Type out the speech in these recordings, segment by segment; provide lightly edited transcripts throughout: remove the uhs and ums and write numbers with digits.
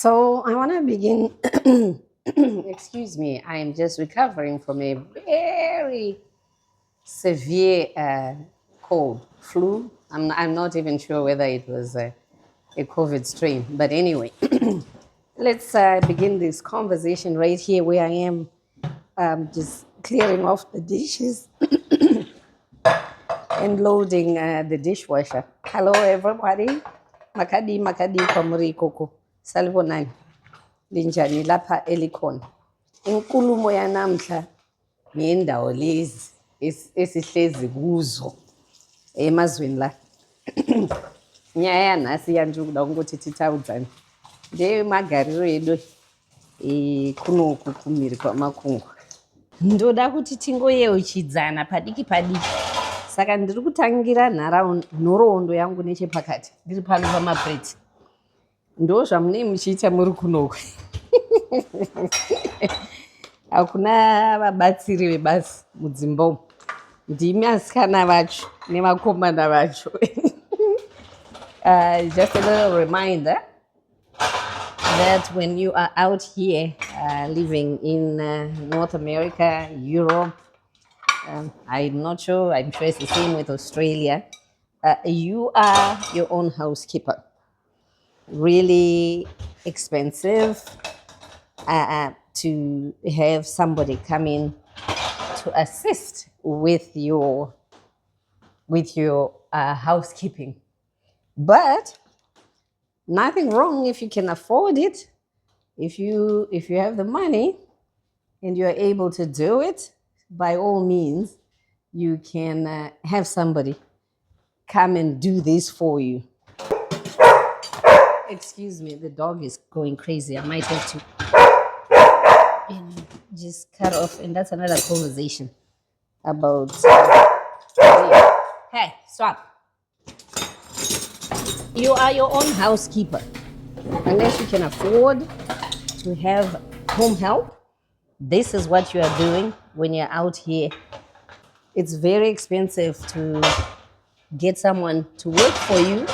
So I want to begin. Excuse me, I am just recovering from a very severe cold, flu. I'm not even sure whether it was a COVID strain, but anyway, let's begin this conversation right here where I am just clearing off the dishes and loading the dishwasher. Hello, everybody. Makadi kwamuri koko. Salibonani. Linjani lapha elikhona. Inkulumo yanamhla ngendawo lezi esihlezi kuzo emazweni la. Nyaya nasi yanjukuda kungoti titaudzane. Ndemagariro edu kunoku kumhiri kwamakungu. Ndoda kuti tingoyeuchidzana padiki padiki. Saka ndiri kutangira nhoroondo yangu nechepakati. Ndiri pano pamabheti. Ndo zvamunee muchiita muri kunoku. Hakuna vabatsiri vebasi mudzimba umu. Ndimi asikana vacho nevakomana vacho. Just a little reminder that when you are out here living in North America, Europe, I'm not sure, I'm sure it's the same with Australia, you are your own housekeeper. Really expensive to have somebody come in to assist with your housekeeping. But nothing wrong if you can afford it. If you have the money and you're able to do it, by all means, you can have somebody come and do this for you. Excuse me, the dog is going crazy. I might have to just cut off, and that's another conversation about hey, stop. You are your own housekeeper. Unless you can afford to have home help, this is what you are doing when you're out here. It's very expensive to get someone to work for you.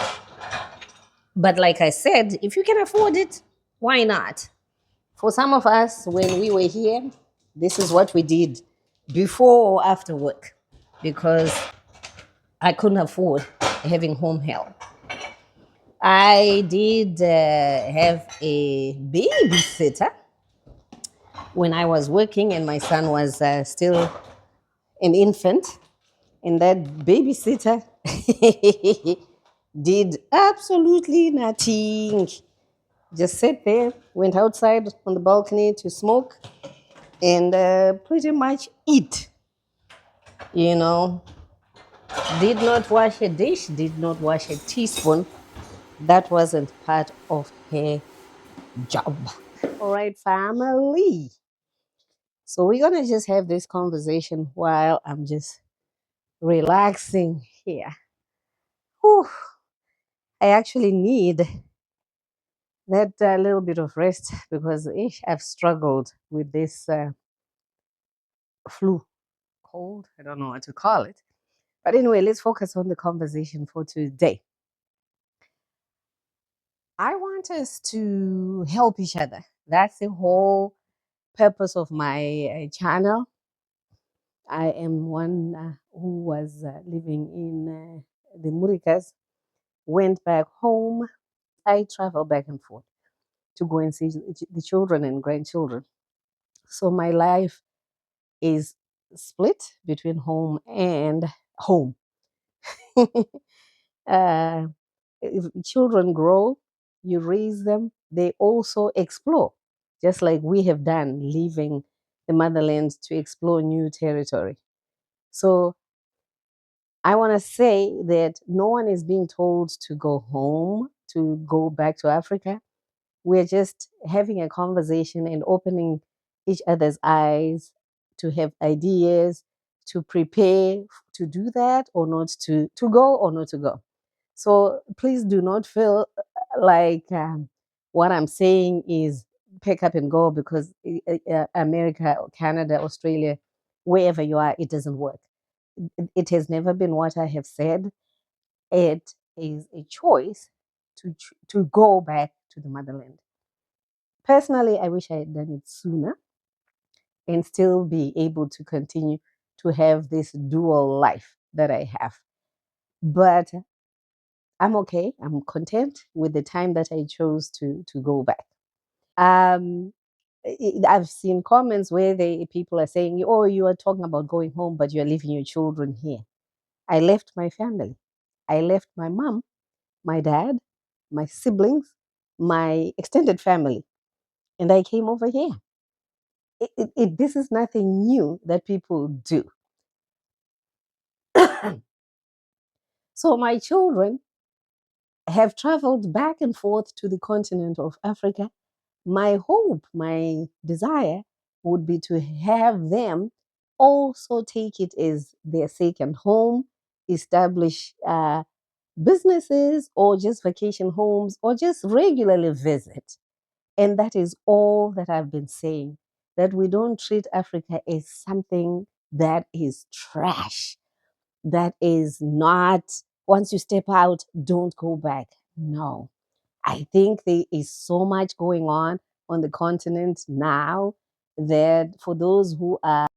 But like I said, if you can afford it, why not? For some of us, when we were here, this is what we did before or after work, because I couldn't afford having home help. I did have a babysitter when I was working and my son was still an infant. And that babysitter did absolutely nothing. Just sat there, went outside on the balcony to smoke and pretty much eat. You know, did not wash a dish, did not wash a teaspoon. That wasn't part of her job. All right, family. So we're going to just have this conversation while I'm just relaxing here. Whew. I actually need that little bit of rest because I've struggled with this flu, cold, I don't know what to call it. But anyway, let's focus on the conversation for today. I want us to help each other. That's the whole purpose of my channel. I am one who was living in the Murikas, went back home. I travel back and forth to go and see the children and grandchildren. So my life is split between home and home. If children grow, you raise them, they also explore, just like we have done, leaving the motherland to explore new territory. So I want to say that no one is being told to go home, to go back to Africa. We're just having a conversation and opening each other's eyes to have ideas, to prepare to do that or not to go or not to go. So please do not feel like what I'm saying is pick up and go because America, Canada, Australia, wherever you are, it doesn't work. It has never been what I have said. It is a choice to go back to the motherland. Personally, I wish I had done it sooner and still be able to continue to have this dual life that I have. But I'm okay. I'm content with the time that I chose to go back. Um, I've seen comments where people are saying, "Oh, you are talking about going home, but you are leaving your children here." I left my family. I left my mom, my dad, my siblings, my extended family, and I came over here. This is nothing new that people do. So my children have traveled back and forth to the continent of Africa. My hope, my desire would be to have them also take it as their second home, establish businesses or just vacation homes or just regularly visit. And that is all that I've been saying, that we don't treat Africa as something that is trash, that is not, once you step out, don't go back. No. I think there is so much going on the continent now that for those who are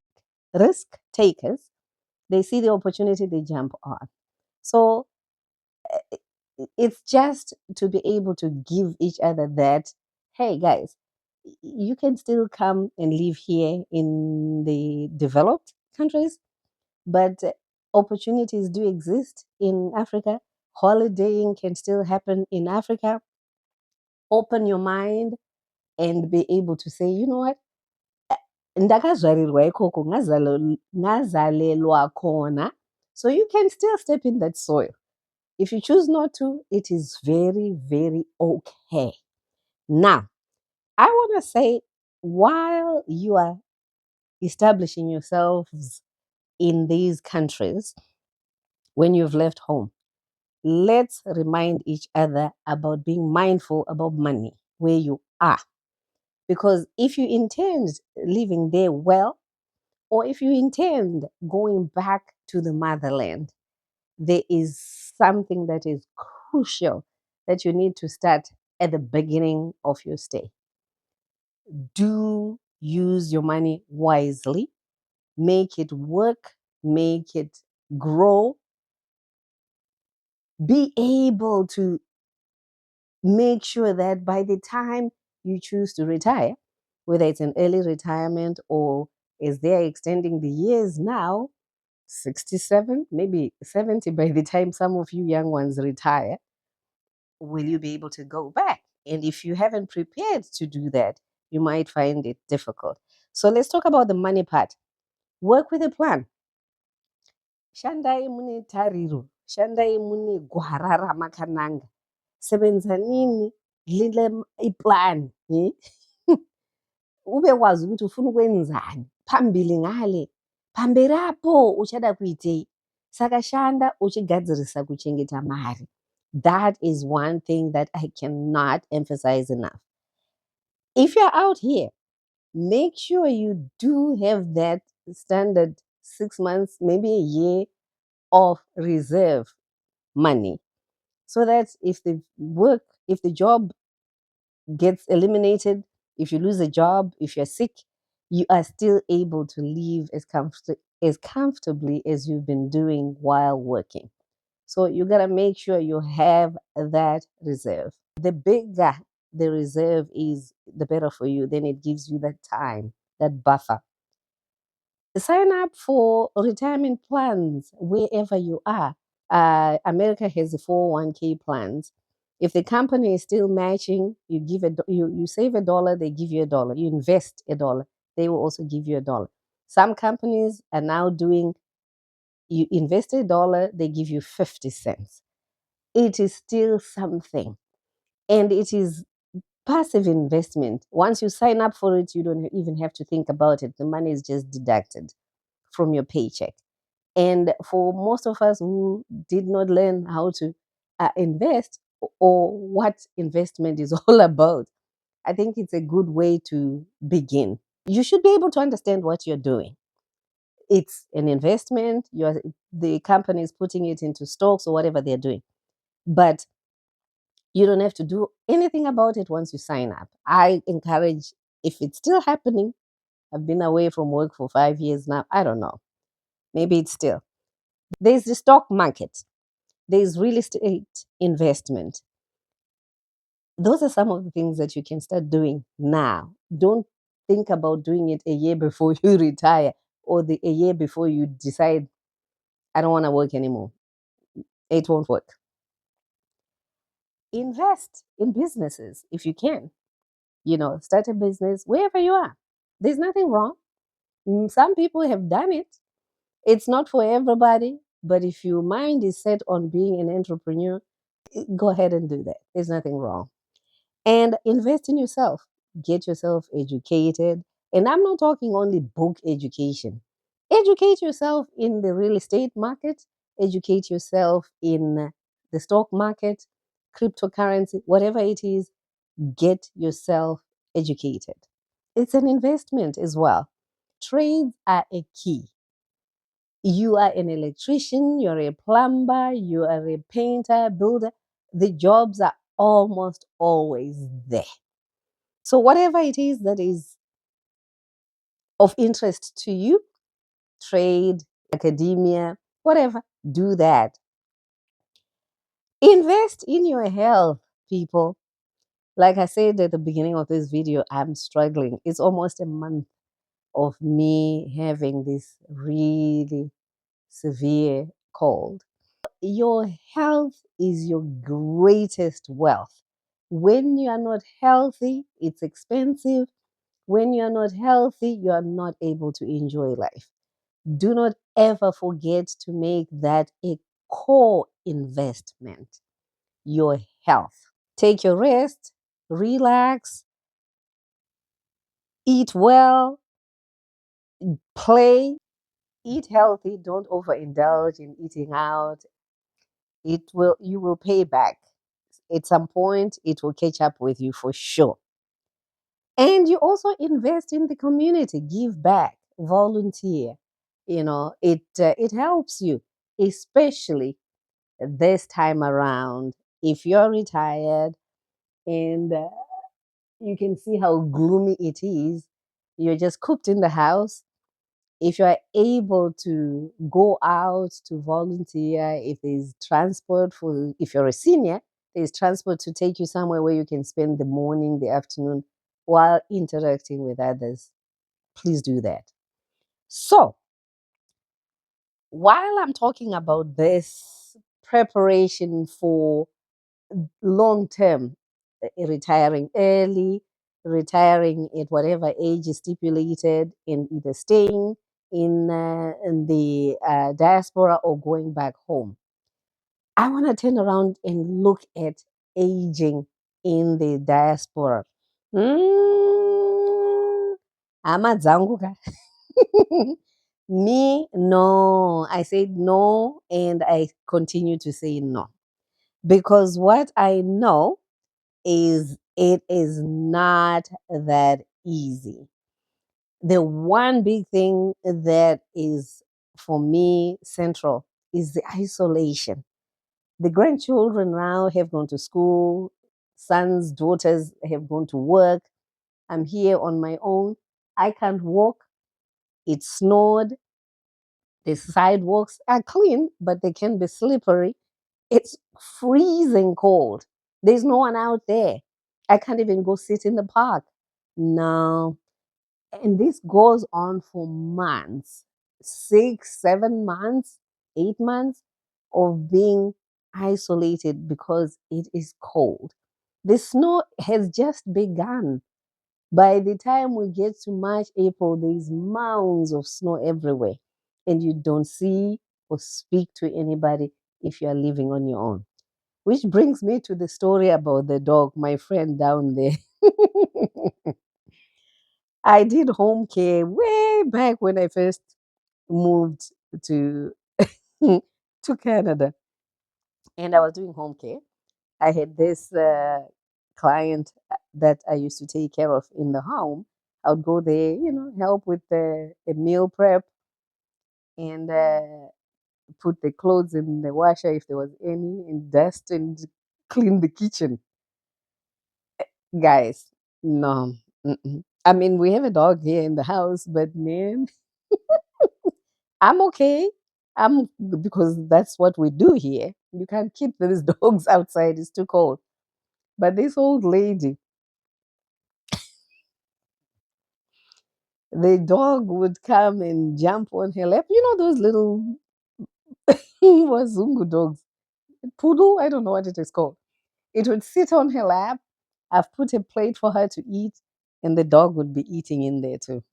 risk takers, they see the opportunity, they jump on. So it's just to be able to give each other that, hey guys, you can still come and live here in the developed countries, but opportunities do exist in Africa. Holidaying can still happen in Africa. Open your mind and be able to say, you know what, ndakazvarirwa ikoko, ngazalelwa khona. So you can still step in that soil. If you choose not to, it is very, very okay. Now, I want to say, while you are establishing yourselves in these countries, when you've left home, let's remind each other about being mindful about money where you are. Because if you intend living there well, or if you intend going back to the motherland, there is something that is crucial that you need to start at the beginning of your stay. Do use your money wisely, make it work, make it grow, be able to make sure that by the time you choose to retire, whether it's an early retirement or as they're extending the years now, 67, maybe 70 by the time some of you young ones retire, will you be able to go back? And if you haven't prepared to do that, you might find it difficult. So let's talk about the money part. Work with a plan. Shandai mune tariro, shandai mune gwara ramakananga. Sebenzanini lile iplan. Ube wazi ukuthi ufuna ukwenzani phambili ngale, pamberi apo uchada kuitei, saka shanda uchigadzirisa kuchengeta mari. That is one thing that I cannot emphasize enough. If you're out here, make sure you do have that standard 6 months, maybe a year of reserve money, so that if the job gets eliminated, if you lose a job, if you're sick, you are still able to live as comfortably as you've been doing while working. So you got to make sure you have that reserve. The bigger the reserve is, the better for you. Then it gives you that time, that buffer. Sign up for retirement plans wherever you are. America has the 401k plans. If the company is still matching, you save $1, they give you $1. You invest $1, they will also give you $1. Some companies are now doing, you invest $1, they give you 50 cents. It is still something, and it is passive investment. Once you sign up for it, you don't even have to think about it. The money is just deducted from your paycheck. And for most of us who did not learn how to invest or what investment is all about, I think it's a good way to begin. You should be able to understand what you're doing. It's an investment. The company is putting it into stocks or whatever they're doing. But You don't have to do anything about it once you sign up. I encourage, if it's still happening, I've been away from work for 5 years now. I don't know. Maybe it's still. There's the stock market, there's real estate investment. Those are some of the things that you can start doing now. Don't think about doing it a year before you retire or a year before you decide, I don't want to work anymore. It won't work. Invest in businesses if you can. Start a business wherever you are. There's nothing wrong. Some people have done it. It's not for everybody, but if your mind is set on being an entrepreneur, go ahead and do that. There's nothing wrong. And invest in yourself. Get yourself educated. And I'm not talking only book education. Educate yourself in the real estate market, educate yourself in the stock market, cryptocurrency, whatever it is, get yourself educated. It's an investment as well. Trades are a key. You are an electrician, you're a plumber, you are a painter, builder. The jobs are almost always there. So, whatever it is that is of interest to you, trade, academia, whatever, do that. Invest in your health, people. Like I said at the beginning of this video, I'm struggling. It's almost a month of me having this really severe cold. Your health is your greatest wealth. When you are not healthy, it's expensive. When you are not healthy, you are not able to enjoy life. Do not ever forget to make that a core investment, your health. Take your rest, relax, eat well, play, eat healthy. Don't overindulge in eating out. You will pay back. At some point, it will catch up with you for sure. And you also invest in the community, give back, volunteer. It helps you, especially this time around. If you're retired and you can see how gloomy it is, you're just cooped in the house. If you are able to go out to volunteer, if there's transport if you're a senior, there's transport to take you somewhere where you can spend the morning, the afternoon while interacting with others. Please do that. So, while I'm talking about this preparation for long term, retiring early, retiring at whatever age is stipulated, in either staying in the diaspora or going back home. I want to turn around and look at aging in the diaspora. Mm, amadzanguka. Me, no. I said no, and I continue to say no. Because what I know is it is not that easy. The one big thing that is for me central is the isolation. The grandchildren now have gone to school, sons, daughters have gone to work. I'm here on my own. I can't walk. It snowed. The sidewalks are clean, but they can be slippery. It's freezing cold. There's no one out there. I can't even go sit in the park. No. And this goes on for months, 6, 7 months, 8 months of being isolated because it is cold. The snow has just begun. By the time we get to March, April, there's mounds of snow everywhere, and you don't see or speak to anybody if you are living on your own. Which brings me to the story about the dog, my friend down there. I did home care way back when I first moved to to Canada, and I was doing home care. I had this client that I used to take care of in the home. I would go there, help with the meal prep and put the clothes in the washer if there was any, and dust and clean the kitchen. Guys, no. Mm-mm. I mean, we have a dog here in the house, but man, I'm okay. I'm because that's what we do here. You can't keep these dogs outside, it's too cold. But this old lady, the dog would come and jump on her lap. You know those little Wazungu dogs, poodle, I don't know what it is called. It would sit on her lap. I've put a plate for her to eat, and the dog would be eating in there too.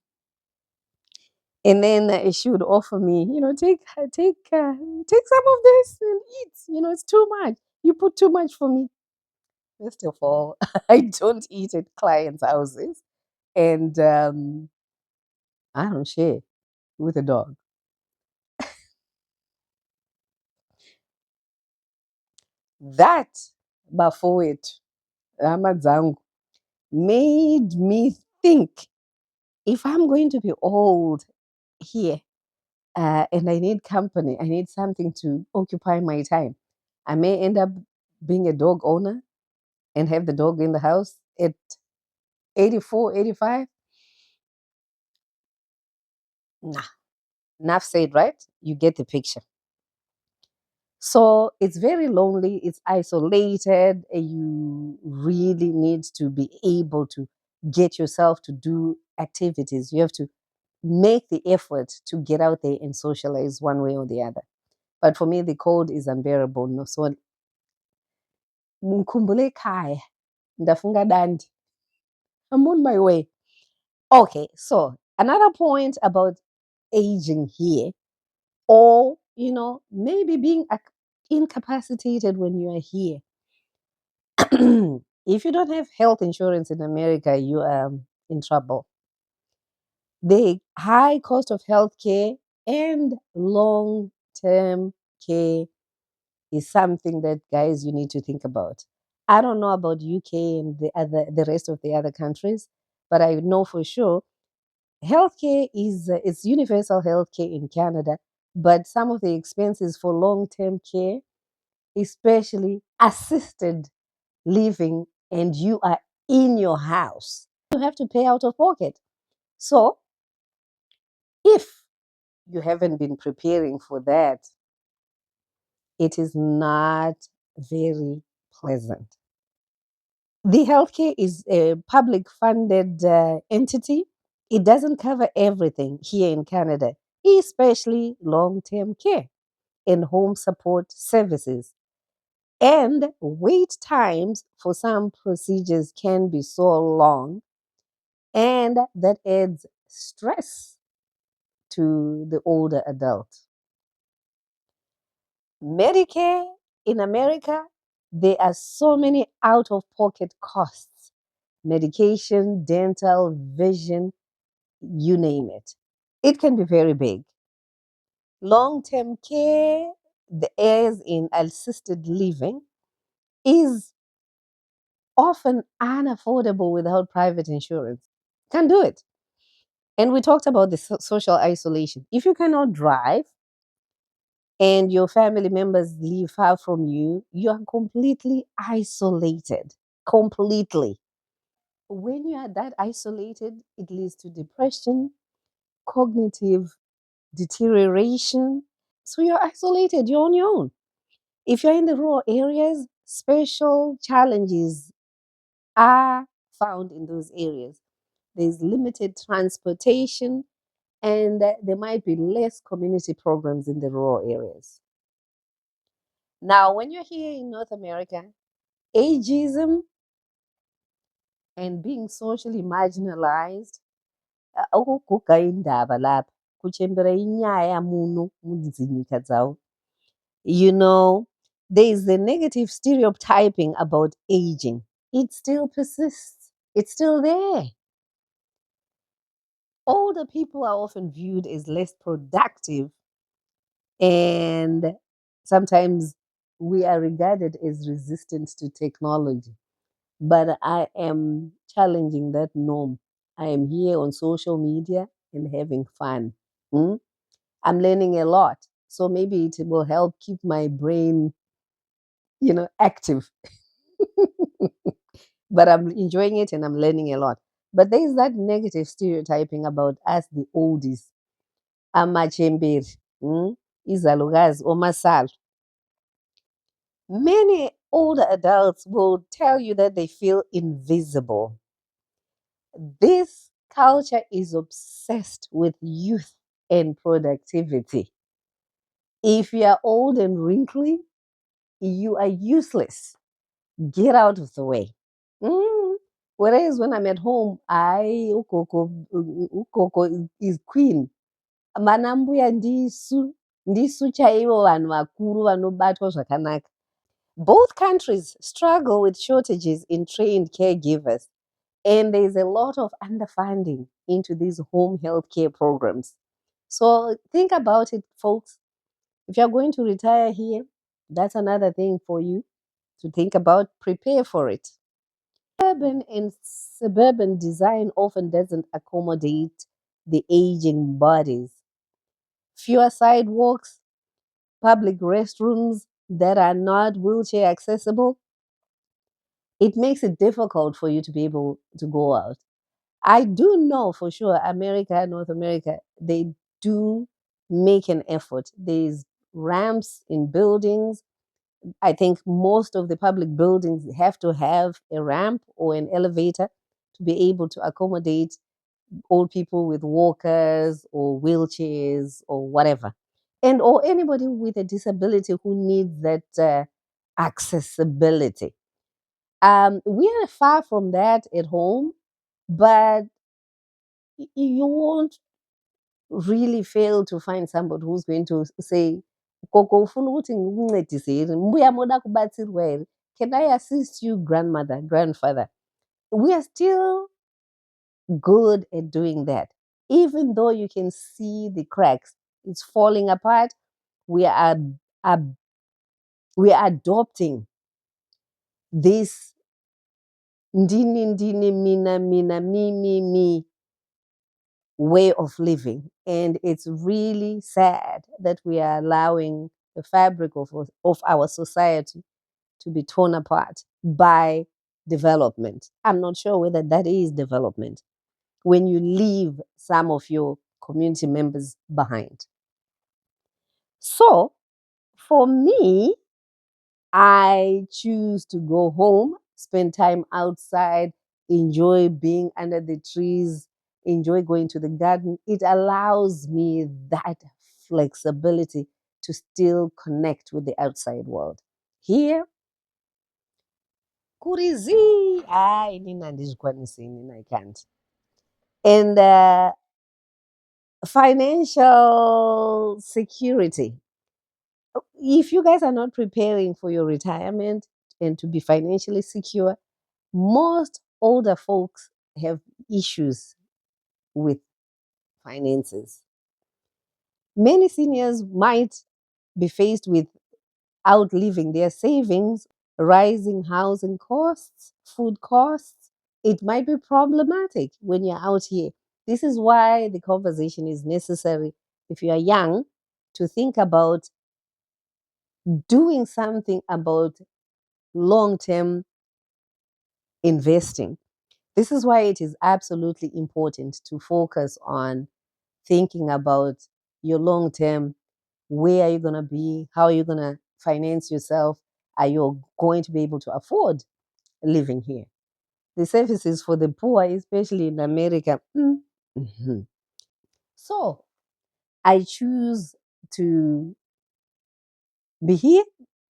And then she would offer me, take some of this and eat. It's too much. You put too much for me. First of all, I don't eat at clients' houses, and I don't share with a dog. That, before it, Ramadzangu, made me think if I'm going to be old here and I need company, I need something to occupy my time. I may end up being a dog owner and have the dog in the house at 84, 85. Nah, enough said, right? You get the picture. So it's very lonely, it's isolated, and you really need to be able to get yourself to do activities. You have to make the effort to get out there and socialize one way or the other. But for me, the cold is unbearable. No, so ngikhumbule ekhaya, ndafunga dandi. I'm on my way. Okay, so another point about aging here, or maybe being incapacitated when you are here. If you don't have health insurance in America, you are in trouble. The high cost of healthcare and long term care is something that, guys, you need to think about. I don't know about UK and the rest of the other countries, but I know for sure healthcare is it's universal healthcare in Canada, but some of the expenses for long term care, especially assisted living, and you are in your house, you have to pay out of pocket. So if you haven't been preparing for that, it is not very pleasant. The healthcare is a public funded entity. It doesn't cover everything here in Canada, especially long term care and home support services. And wait times for some procedures can be so long, and that adds stress to the older adult. Medicare in America, there are so many out of pocket costs: medication, dental, vision, you name it. It can be very big. Long term care, the as in assisted living, is often unaffordable without private insurance. Can't do it. And we talked about the social isolation. If you cannot drive and your family members live far from you, you are completely isolated. Completely. When you are that isolated, it leads to depression, cognitive deterioration. So you're isolated, you're on your own. If you're in the rural areas, special challenges are found in those areas. There's limited transportation, and there might be less community programs in the rural areas. Now, when you're here in North America, ageism and being socially marginalized, ukuguga indaba lapha kuchembera inyaya muno mudzinyika dzawo. There is the negative stereotyping about aging. It still persists. It's still there. Older people are often viewed as less productive, and sometimes we are regarded as resistant to technology. But I am challenging that norm. I am here on social media and having fun. Hmm? I'm learning a lot. So maybe it will help keep my brain, active. But I'm enjoying it and I'm learning a lot. But there is that negative stereotyping about us, the oldies, amachemberi, izalukazi, omasal. Many older adults will tell you that they feel invisible. This culture is obsessed with youth and productivity. If you are old and wrinkly, you are useless. Get out of the way. Mm. Whereas when I'm at home, ukoko is queen. Manambuya ndisu chaivo vanhu vakuru vanobatwa zvakanaka. Both countries struggle with shortages in trained caregivers, and there's a lot of underfunding into these home health care programs. So think about it, folks. If you're going to retire here, that's another thing for you to think about. Prepare for it. Urban and suburban design often doesn't accommodate the aging bodies. Fewer sidewalks, public restrooms that are not wheelchair accessible, it makes it difficult for you to be able to go out. I do know for sure America, North America, they do make an effort. There's ramps in buildings. I think most of the public buildings have to have a ramp or an elevator to be able to accommodate old people with walkers or wheelchairs or whatever. And or anybody with a disability who needs that accessibility. We are far from that at home, but you won't really fail to find somebody who's going to say, "Gogo, ufuna ukuthi ngikuncedise yini? Mbuya moda kubatsirwa here. Can I assist you, grandmother, grandfather?" We are still good at doing that. Even though you can see the cracks, it's falling apart. We are, ab- we are adopting this ndini ndini mina mina me way of living. And it's really sad that we are allowing the fabric of our society to be torn apart by development. I'm not sure whether that is development when you leave some of your community members behind. So, for me, I choose to go home, spend time outside, enjoy being under the trees, enjoy going to the garden. It allows me that flexibility to still connect with the outside world. Here, kurizi, inini handizvikwanisi, inini I can't. And financial security. If you guys are not preparing for your retirement and to be financially secure, most older folks have issues with finances. Many seniors might be faced with outliving their savings, rising housing costs, food costs. It might be problematic when you're out here. This is why the conversation is necessary if you are young to think about doing something about long term investing. This is why it is absolutely important to focus on thinking about your long term. Where are you going to be? How are you going to finance yourself? Are you going to be able to afford living here? The services for the poor, especially in America. Mhm. So I choose to be here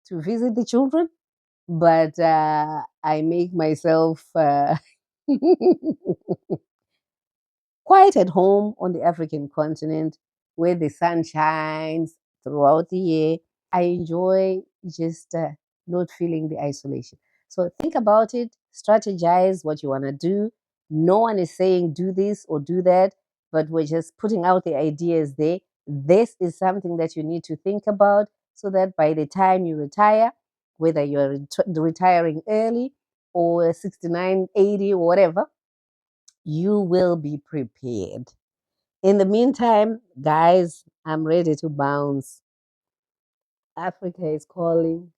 to visit the children, but I make myself quite at home on the African continent where the sun shines throughout the year. I enjoy just not feeling the isolation. So think about it, strategize what you want to do. No one is saying do this or do that, but we're just putting out the ideas there. This is something that you need to think about so that by the time you retire, whether you're retiring early or 69, 80, or whatever, you will be prepared. In the meantime, guys, I'm ready to bounce. Africa is calling.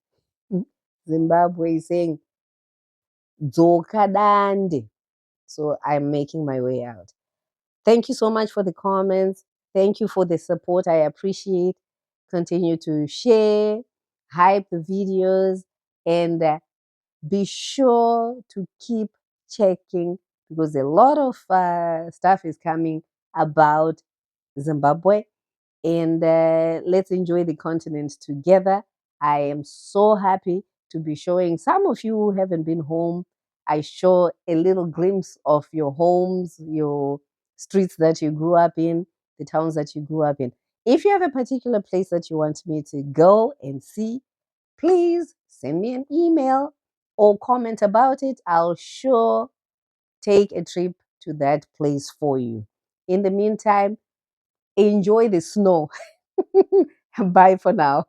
Zimbabwe is saying, Dzokadande. So I'm making my way out. Thank you so much for the comments. Thank you for the support. I appreciate. Continue to share, hype the videos, and be sure to keep checking because a lot of stuff is coming about Zimbabwe, and let's enjoy the continent together. I am so happy to be showing some of you who haven't been home. I show a little glimpse of your homes, your streets that you grew up in, the towns that you grew up in. If you have a particular place that you want me to go and see, please send me an email or comment about it. I'll sure take a trip to that place for you. In the meantime, enjoy the snow. Bye for now.